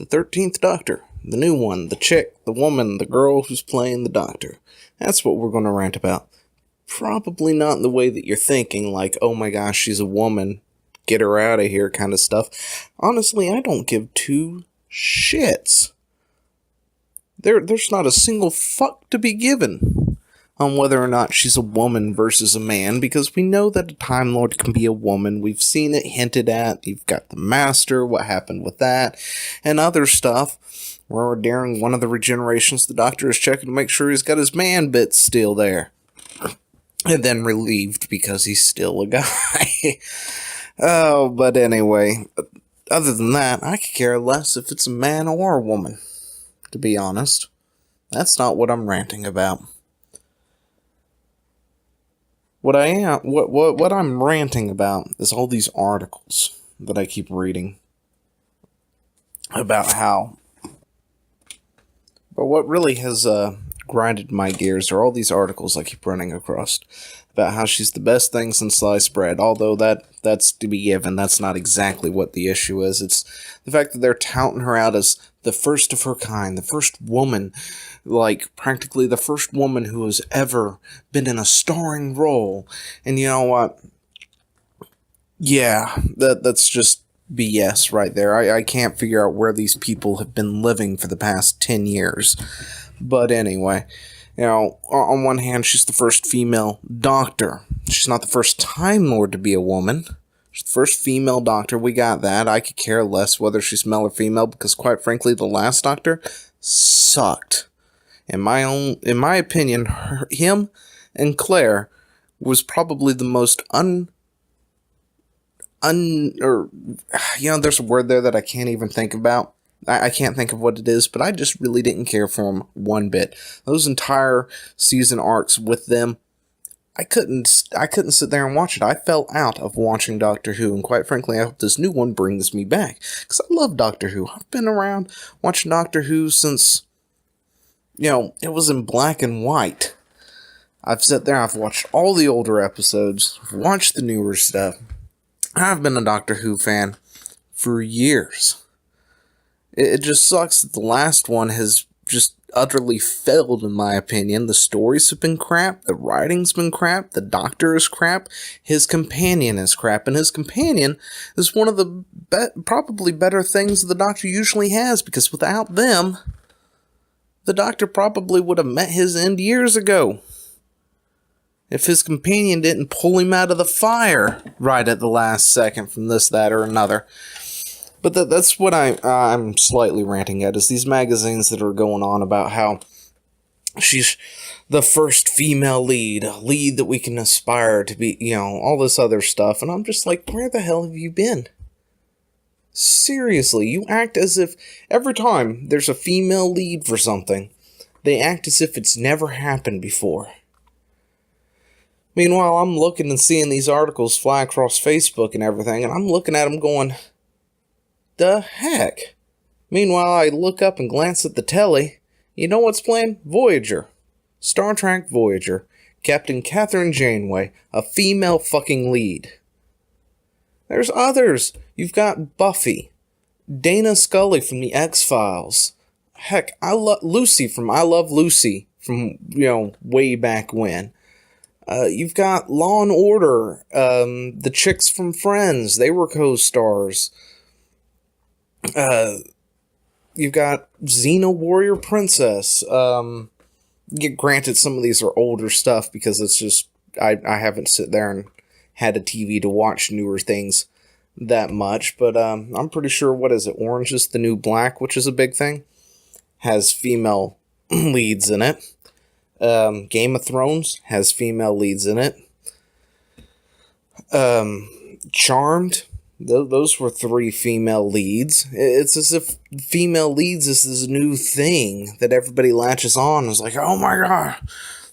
The 13th Doctor. The new one. The chick. The woman. The girl who's playing the Doctor. That's what we're going to rant about. Probably not in the way that you're thinking, like, oh my gosh, she's a woman, get her out of here kind of stuff. Honestly, I don't give two shits. There's not a single fuck to be given on whether or not she's a woman versus a man, because we know that a Time Lord can be a woman. We've seen it hinted at. You've got the Master, what happened with that, and other stuff, where during one of the regenerations, the Doctor is checking to make sure he's got his man bits still there. And then relieved because he's still a guy. Oh, but anyway, other than that, I could care less if it's a man or a woman, to be honest. That's not what I'm ranting about. What I'm ranting about is all these articles that I keep reading about how, but what really has grinded my gears are all these articles I keep running across about how she's the best thing since sliced bread, although that's to be given. That's not exactly what the issue is. It's the fact that they're touting her out as the first of her kind, the first woman, like practically the first woman who has ever been in a starring role. And you know what? Yeah, that's just BS right there. I can't figure out where these people have been living for the past 10 years. But anyway, you know, on one hand, she's the first female Doctor. She's not the first Time Lord to be a woman. She's the first female Doctor. We got that. I could care less whether she's male or female, because quite frankly, the last Doctor sucked. In my opinion, him and Claire was probably the most there's a word there that I can't even think about. I can't think of what it is, but I just really didn't care for them one bit. Those entire season arcs with them, I couldn't sit there and watch it. I fell out of watching Doctor Who, and quite frankly, I hope this new one brings me back, because I love Doctor Who. I've been around watching Doctor Who since, it was in black and white. I've sat there, I've watched all the older episodes, I've watched the newer stuff. I've been a Doctor Who fan for years. It just sucks that the last one has just utterly failed, in my opinion. The stories have been crap, the writing's been crap, the Doctor is crap, his companion is crap, and his companion is one of the probably better things the Doctor usually has, because without them, the Doctor probably would have met his end years ago. If his companion didn't pull him out of the fire right at the last second from this, that, or another. But that's what I'm slightly ranting at, is these magazines that are going on about how she's the first female lead, a lead that we can aspire to be, all this other stuff. And I'm just like, where the hell have you been? Seriously, you act as if every time there's a female lead for something, they act as if it's never happened before. Meanwhile, I'm looking and seeing these articles fly across Facebook and everything, and I'm looking at them going, the heck? Meanwhile, I look up and glance at the telly. You know what's playing? Voyager. Star Trek Voyager. Captain Catherine Janeway. A female fucking lead. There's others. You've got Buffy. Dana Scully from the X-Files. Heck, Lucy from I Love Lucy from, way back when. You've got Law and Order. The chicks from Friends. They were co-stars. You've got Xena Warrior Princess. Granted, some of these are older stuff because it's just, I haven't sit there and had a TV to watch newer things that much, but I'm pretty sure, what is it, Orange is the New Black, which is a big thing, has female leads in it. Game of Thrones has female leads in it. Charmed, those were 3 female leads. It's as if female leads is this new thing that everybody latches on. It's like, oh my god,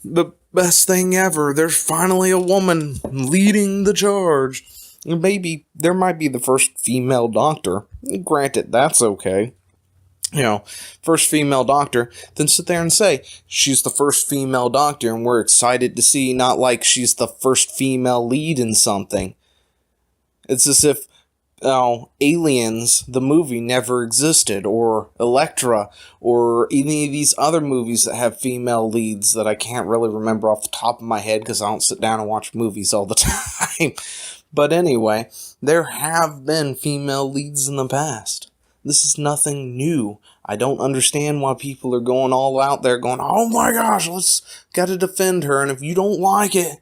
the best thing ever. There's finally a woman leading the charge. Maybe there might be the first female Doctor. Granted, that's okay. First female Doctor, then sit there and say, she's the first female Doctor, and we're excited to see, not like she's the first female lead in something. It's as if Aliens, the movie, never existed, or Elektra, or any of these other movies that have female leads that I can't really remember off the top of my head because I don't sit down and watch movies all the time. But anyway, there have been female leads in the past. This is nothing new. I don't understand why people are going all out there going, oh my gosh, gotta defend her, and if you don't like it,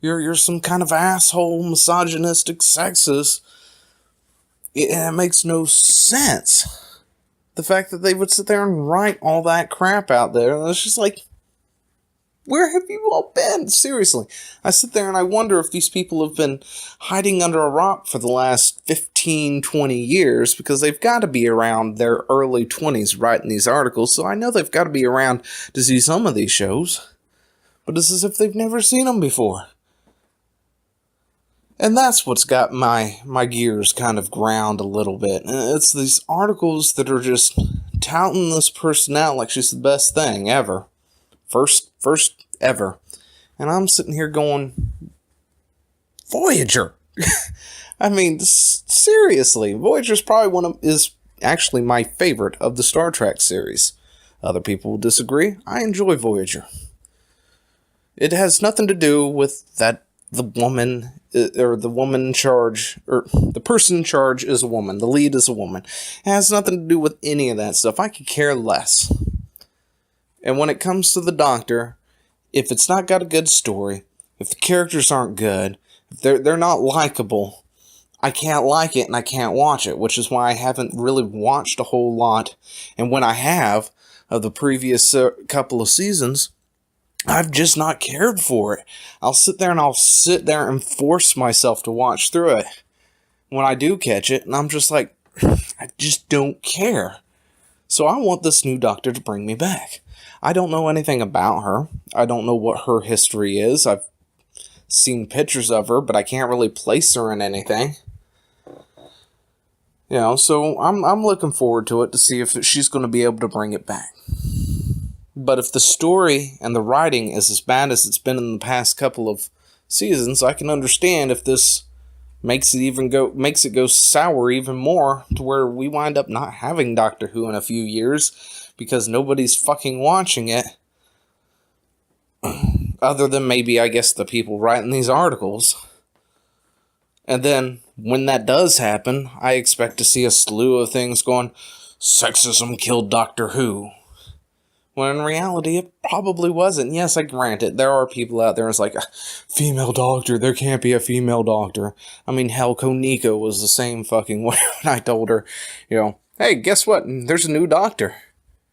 you're some kind of asshole, misogynistic, sexist. It makes no sense. The fact that they would sit there and write all that crap out there, and it's just like, where have you all been? Seriously. I sit there and I wonder if these people have been hiding under a rock for the last 15, 20 years, because they've got to be around their early 20s writing these articles, so I know they've got to be around to see some of these shows. But it's as if they've never seen them before. And that's what's got my gears kind of ground a little bit. It's these articles that are just touting this person out like she's the best thing ever. First ever. And I'm sitting here going, Voyager! I mean, seriously, Voyager's probably is actually my favorite of the Star Trek series. Other people will disagree. I enjoy Voyager. It has nothing to do with that the woman, or the woman in charge, or the person in charge is a woman. The lead is a woman. It has nothing to do with any of that stuff. I could care less. And when it comes to the Doctor, if it's not got a good story, if the characters aren't good, if they're not likable, I can't like it and I can't watch it, which is why I haven't really watched a whole lot. And when I have, of the previous couple of seasons, I've just not cared for it. I'll sit there and force myself to watch through it when I do catch it, and I'm just like, I just don't care. So I want this new Doctor to bring me back. I don't know anything about her. I don't know what her history is. I've seen pictures of her, but I can't really place her in anything. You know, so I'm looking forward to it to see if she's going to be able to bring it back. But if the story and the writing is as bad as it's been in the past couple of seasons, I can understand if this makes it go sour even more, to where we wind up not having Doctor Who in a few years because nobody's fucking watching it. Other than maybe, I guess, the people writing these articles. And then, when that does happen, I expect to see a slew of things going, sexism killed Doctor Who. When in reality, it probably wasn't. Yes, I grant it. There are people out there who's like, female doctor, there can't be a female doctor. I mean, hell, Koniko was the same fucking way when I told her, you know, hey, guess what? There's a new doctor.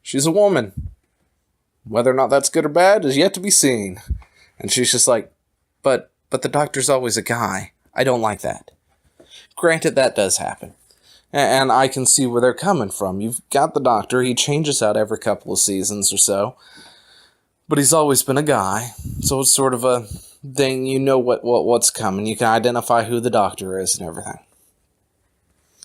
She's a woman. Whether or not that's good or bad is yet to be seen. And she's just like, but the doctor's always a guy. I don't like that. Granted, that does happen. And I can see where they're coming from. You've got the Doctor, he changes out every couple of seasons or so. But he's always been a guy. So it's sort of a thing, you know what's coming. You can identify who the Doctor is and everything.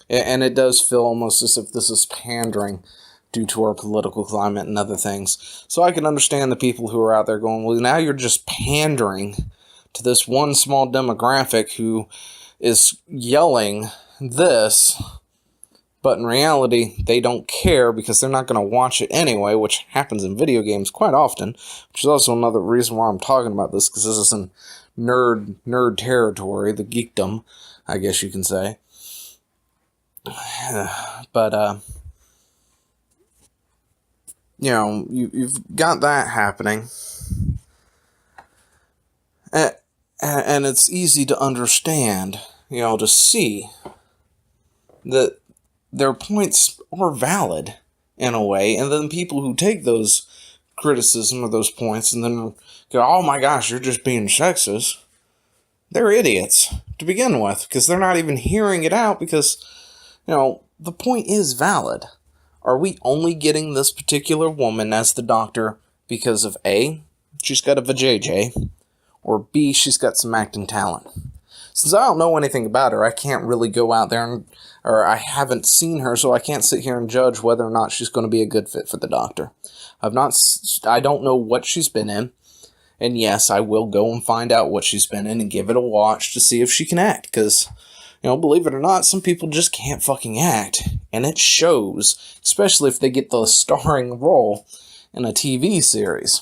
And it does feel almost as if this is pandering due to our political climate and other things. So I can understand the people who are out there going, well, now you're just pandering to this one small demographic who is yelling this. But in reality, they don't care because they're not going to watch it anyway, which happens in video games quite often, which is also another reason why I'm talking about this, because this is in nerd territory, the geekdom, I guess you can say. But, you know, you've got that happening, and it's easy to understand, you know, to see that their points are valid in a way, and then people who take those criticism or those points and then go, oh my gosh, you're just being sexist, they're idiots to begin with, because they're not even hearing it out, because, you know, the point is valid. Are we only getting this particular woman as the Doctor because of A, she's got a vajayjay, or B, she's got some acting talent? Since I don't know anything about her, I can't really go out there or I haven't seen her, so I can't sit here and judge whether or not she's going to be a good fit for the Doctor. I don't know what she's been in, and yes, I will go and find out what she's been in and give it a watch to see if she can act, because, Believe it or not, some people just can't fucking act. And it shows, especially if they get the starring role in a TV series.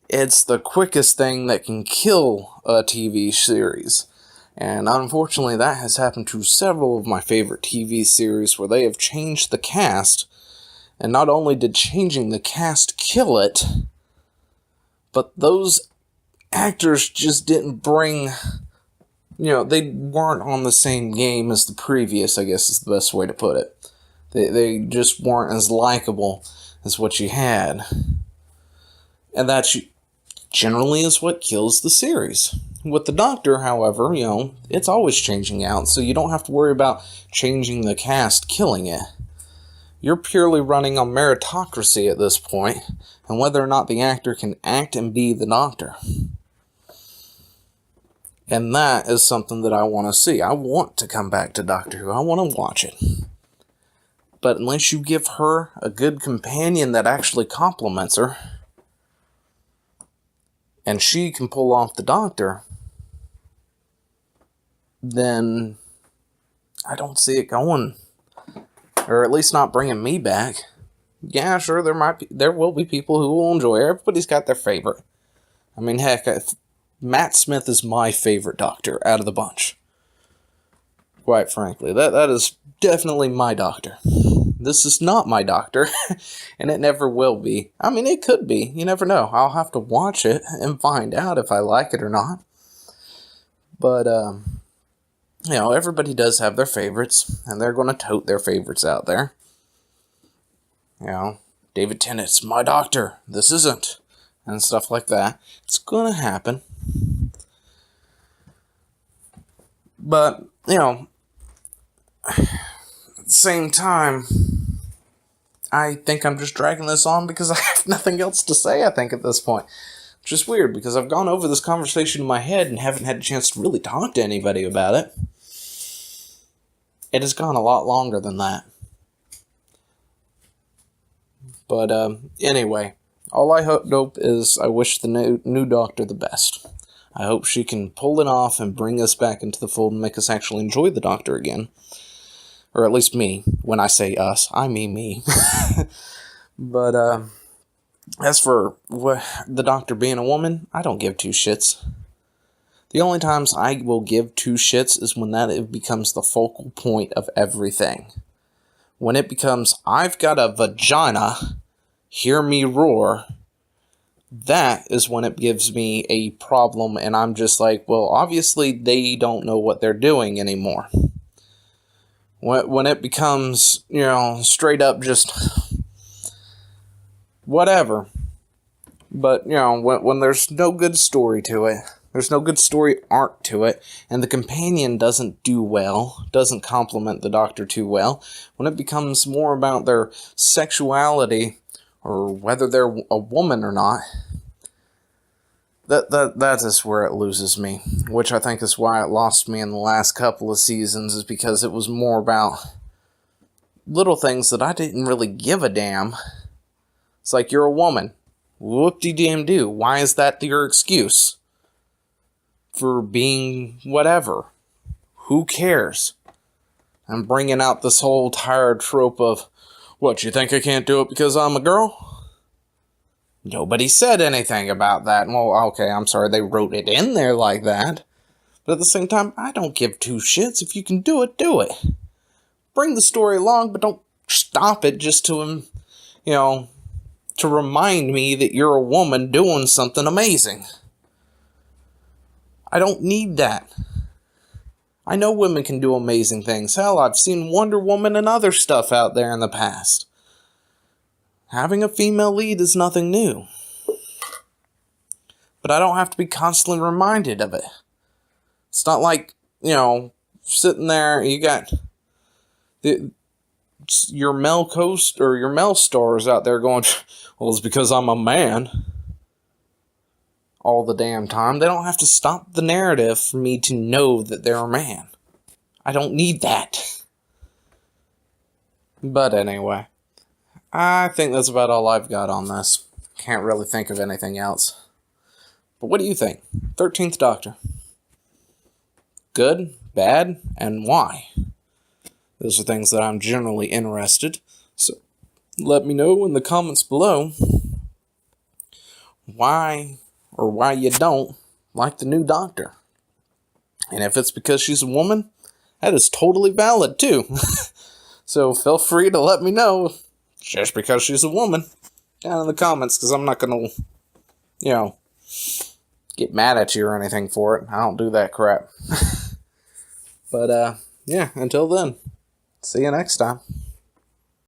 It's the quickest thing that can kill a TV series. And unfortunately, that has happened to several of my favorite TV series where they have changed the cast. And not only did changing the cast kill it, but those actors just didn't bring... they weren't on the same game as the previous, I guess is the best way to put it. They just weren't as likable as what you had. And that generally is what kills the series. With the Doctor, however, it's always changing out, so you don't have to worry about changing the cast killing it. You're purely running on meritocracy at this point, and whether or not the actor can act and be the Doctor. And that is something that I want to see. I want to come back to Doctor Who. I want to watch it. But unless you give her a good companion that actually compliments her, and she can pull off the Doctor, then I don't see it going. Or at least not bringing me back. Yeah, sure, there will be people who will enjoy it. Everybody's got their favorite. I mean, heck, Matt Smith is my favorite Doctor out of the bunch. Quite frankly, that is definitely my Doctor. This is not my Doctor, and it never will be. I mean, it could be. You never know. I'll have to watch it and find out if I like it or not. But, everybody does have their favorites, and they're going to tote their favorites out there. David Tennant's my Doctor. This isn't. And stuff like that. It's going to happen. But, at the same time, I think I'm just dragging this on because I have nothing else to say, I think, at this point. Which is weird, because I've gone over this conversation in my head and haven't had a chance to really talk to anybody about it. It has gone a lot longer than that. But, anyway, all I hope is I wish the new Doctor the best. I hope she can pull it off and bring us back into the fold and make us actually enjoy the Doctor again. Or at least me. When I say us, I mean me. But, as for the Doctor being a woman, I don't give two shits. The only times I will give two shits is when it becomes the focal point of everything. When it becomes, I've got a vagina, hear me roar, that is when it gives me a problem, and I'm just like, well, obviously they don't know what they're doing anymore. When it becomes, straight up just whatever. But, when there's no good story to it, there's no good story arc to it, and the companion doesn't do well, doesn't complement the Doctor too well, when it becomes more about their sexuality, or whether they're a woman or not, that is where it loses me. Which I think is why it lost me in the last couple of seasons, is because it was more about little things that I didn't really give a damn. It's like, you're a woman. Whoop-de-damn-do. Why is that your excuse? For being whatever. Who cares? I'm bringing out this whole tired trope of, what, you think I can't do it because I'm a girl? Nobody said anything about that. Well, okay, I'm sorry, they wrote it in there like that. But at the same time, I don't give two shits. If you can do it, do it. Bring the story along, but don't stop it just to, to remind me that you're a woman doing something amazing. I don't need that. I know women can do amazing things. Hell, I've seen Wonder Woman and other stuff out there in the past. Having a female lead is nothing new. But I don't have to be constantly reminded of it. It's not like, sitting there, you got your male coast or your male stars out there going, well, it's because I'm a man. All the damn time. They don't have to stop the narrative for me to know that they're a man. I don't need that. But anyway, I think that's about all I've got on this. Can't really think of anything else. But what do you think? 13th Doctor. Good? bad, and why? Those are things that I'm generally interested. So let me know in the comments below why you don't like the new Doctor. And if it's because she's a woman, that is totally valid too. So feel free to let me know just because she's a woman down in the comments, because I'm not going to, get mad at you or anything for it. I don't do that crap. But, yeah, until then, see you next time.